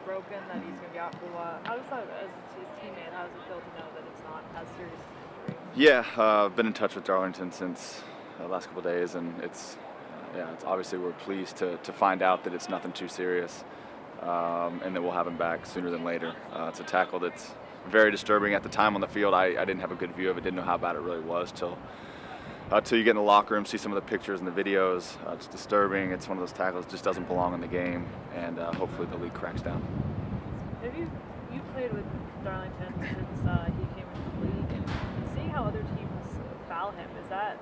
broken, that he's going to be out for a while. How does that, as his teammate, how does it feel to know that it's not as serious as injury? Yeah, I've been in touch with Darlington since the last couple of days, and it's obviously we're pleased to find out that it's nothing too serious, and that we'll have him back sooner than later. It's a tackle that's very disturbing. At the time on the field, I didn't have a good view of it, didn't know how bad it really was till you get in the locker room, see some of the pictures and the videos. It's disturbing. It's one of those tackles that just doesn't belong in the game, and hopefully the league cracks down. Have you played with Darlington since he came into the league, and seeing how other teams foul him, is that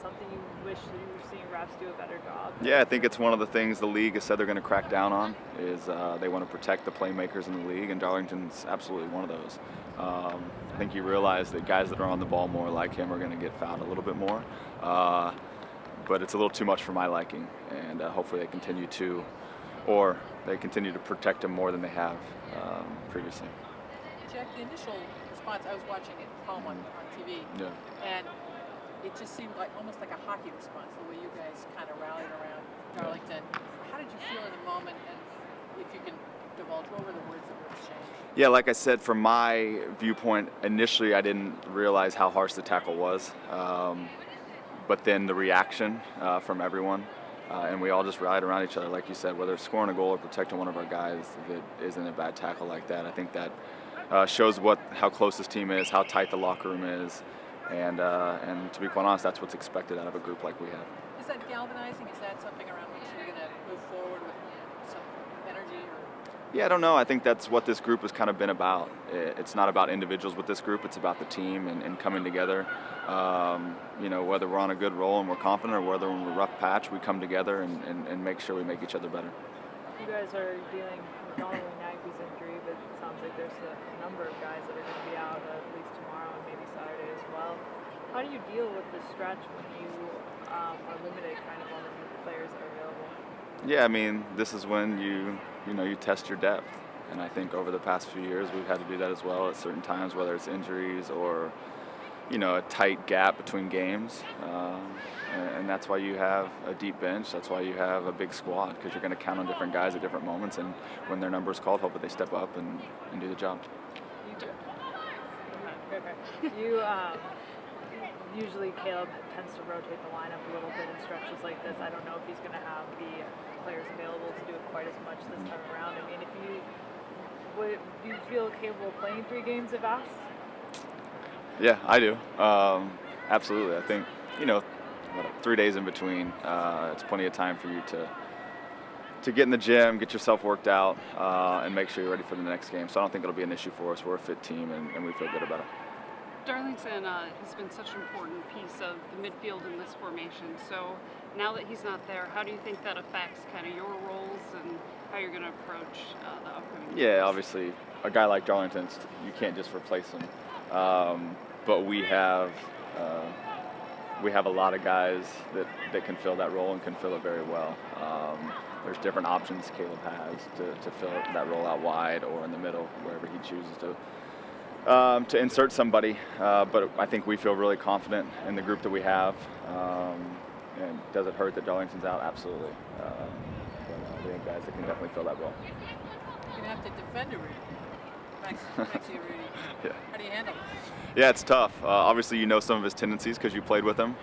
something you wish that you were seeing refs do a better job? Yeah, I think it's one of the things the league has said they're going to crack down on is they want to protect the playmakers in the league, and Darlington's absolutely one of those. I think you realize that guys that are on the ball more like him are going to get fouled a little bit more, but it's a little too much for my liking, and hopefully they continue to protect him more than they have previously. Jack, the initial response, I was watching it at home on TV, and it just seemed almost like a hockey response, the way you guys kind of rallied around Darlington. How did you feel in the moment, and if you can divulge, what were the words that were exchanged? Yeah, like I said, from my viewpoint, initially I didn't realize how harsh the tackle was, but then the reaction from everyone, and we all just rallied around each other, like you said, whether it's scoring a goal or protecting one of our guys that isn't a bad tackle like that. I think that shows how close this team is, how tight the locker room is, and to be quite honest, that's what's expected out of a group like we have. Is that galvanizing? Is that something around which you're going to move forward with some energy? Yeah, I don't know. I think that's what this group has kind of been about. It's not about individuals with this group. It's about the team and coming together. Whether we're on a good roll and we're confident, or whether we're in a rough patch, we come together and make sure we make each other better. You guys are dealing with not only Nagbe's injury, but it sounds like there's a number of guys that are going to be out at least tomorrow and maybe Saturday as well. How do you deal with the stretch when you are limited kind of on the players that are available? Yeah, I mean, this is when you test your depth, and I think over the past few years we've had to do that as well at certain times, whether it's injuries or a tight gap between games, and that's why you have a deep bench. That's why you have a big squad, because you're going to count on different guys at different moments, and when their number is called, hope that they step up and do the job. You do. Okay. Usually Caleb tends to rotate the lineup a little bit in stretches like this. I don't know if he's going to have the players available to do it quite as much this time around. I mean, do you feel capable of playing 3 games if asked? Yeah, I do. Absolutely. I think 3 days in between, it's plenty of time for you to get in the gym, get yourself worked out, and make sure you're ready for the next game. So I don't think it'll be an issue for us. We're a fit team, and we feel good about it. Darlington has been such an important piece of the midfield in this formation. So now that he's not there, how do you think that affects kind of your roles and how you're going to approach the upcoming games? Yeah, obviously, a guy like Darlington, you can't just replace him. But we have a lot of guys that can fill that role and can fill it very well. There's different options Caleb has to fill that role out wide or in the middle, wherever he chooses to insert somebody. But I think we feel really confident in the group that we have. And does it hurt that Darlington's out? Absolutely. But we have guys that can definitely fill that role. You're going to have to defend a Rudy. Thanks to you, Rudy. Yeah. How do you handle it? Yeah, it's tough. Obviously, you know some of his tendencies because you played with him,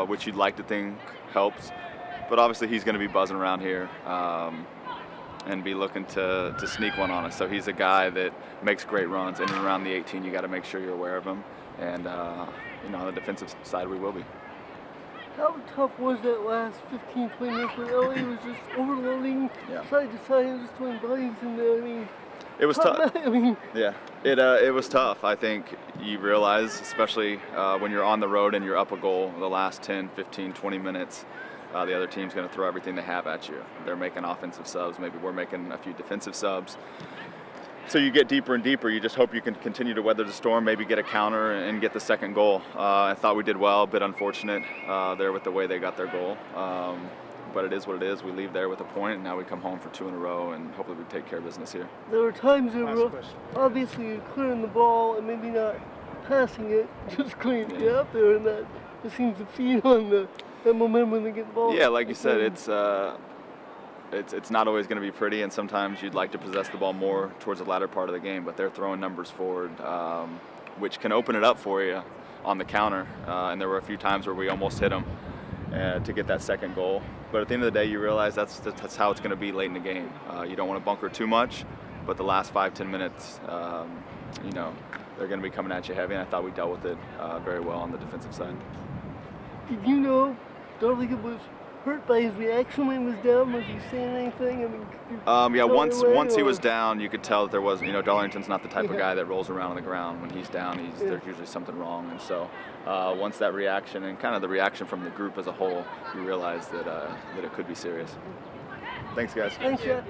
which you'd like to think helps. But obviously, he's going to be buzzing around here and be looking to sneak one on us. So he's a guy that makes great runs in and around the 18. You got to make sure you're aware of him. And on the defensive side, we will be. How tough was that last 15, 20 minutes when LA was just overloading side to side and just doing bodies in there? I mean, it was tough. I mean, yeah, it was tough. I think you realize, especially when you're on the road and you're up a goal, the last 10, 15, 20 minutes, the other team's going to throw everything they have at you. They're making offensive subs. Maybe we're making a few defensive subs. So you get deeper and deeper. You just hope you can continue to weather the storm, maybe get a counter and get the second goal. I thought we did well, a bit unfortunate there with the way they got their goal. But it is what it is. We leave there with a point, and now we come home for 2 in a row, and hopefully we take care of business here. There were times that were obviously clearing the ball and maybe not passing it, just clearing it out there, and that just seems to feed on that momentum when they get the ball. Yeah, like you said, it's it's not always going to be pretty, and sometimes you'd like to possess the ball more towards the latter part of the game, but they're throwing numbers forward, which can open it up for you on the counter. And there were a few times where we almost hit them to get that second goal. But at the end of the day, you realize that's how it's going to be late in the game. You don't want to bunker too much, but the last 5-10 minutes, they're going to be coming at you heavy, and I thought we dealt with it very well on the defensive side. Did you know Darlington was hurt by his reaction when he was down? Was he saying anything? I mean, once he was down, you could tell that there was, Darlington's not the type of guy that rolls around on the ground. When he's down, there's usually something wrong. And so once that reaction and kind of the reaction from the group as a whole, you realize that it could be serious. Thanks, guys. Thanks, Jack.